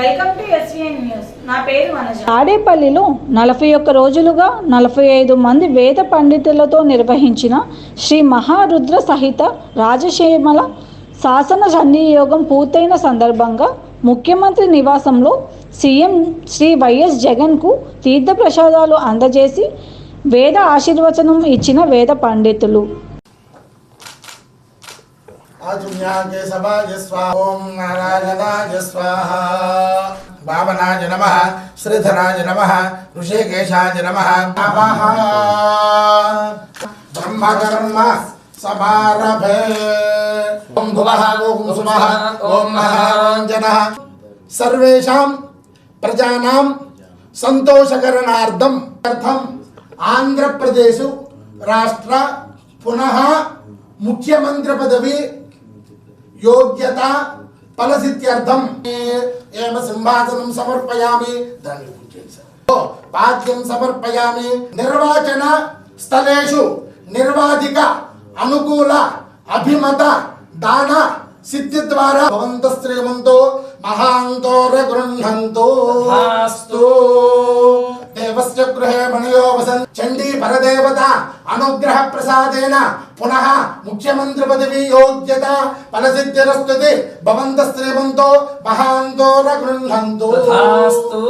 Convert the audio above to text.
Welcome to SVN news. నా పేరు వనజ. తాడేపల్లిలో 41 రోజులుగా 45 మంది వేద పండితులతో నిర్వహించిన శ్రీ మహారుద్ర సహిత రాజశ్యామల శాసన సన్నియోగం పూర్తయిన సందర్భంగా ముఖ్యమంత్రి నివాసంలో సీఎం శ్రీ వైఎస్ జగన్కు తీర్థప్రసాదాలు అందజేసి వేద ఆశీర్వచనం ఇచ్చిన వేద పండితులు. आजुन्याके सभाज स्वाहा ओम नारायणाय स्वाहा भावनाय नमः श्रीधराय नमः ऋषिकेशाय नमः नमः ब्रह्मकर्म समारभे ओम भुवः ओम सुमः ओम महारञ्जनः सर्वेषां प्रजानां संतोषकरणार्थं आंध्र प्रदेश राष्ट्र पुनः मुख्यमंत्री पदवी योग्यता फलसिद्ध्यर्थम एव सिंहासनं समर्पयामि पाद्यं समर्पयामि निर्वाचन स्थलेषु निर्वाधिक अनुकूल अभिमत दान सिद्धि द्वारा भवन्तः श्रीमन्तो महान्तोर गृह्णन्तु अस्तु देवस्य गृहे मणयो वसन् चंडी परदेवता अनुग्रह प्रसादेन पुनः मुख्यमंत्री पदवी योग्यता फलसिद्धिरस्तुति भवन्तः श्रीमन्तो महान्तोर गृह्णन्तु अस्तु।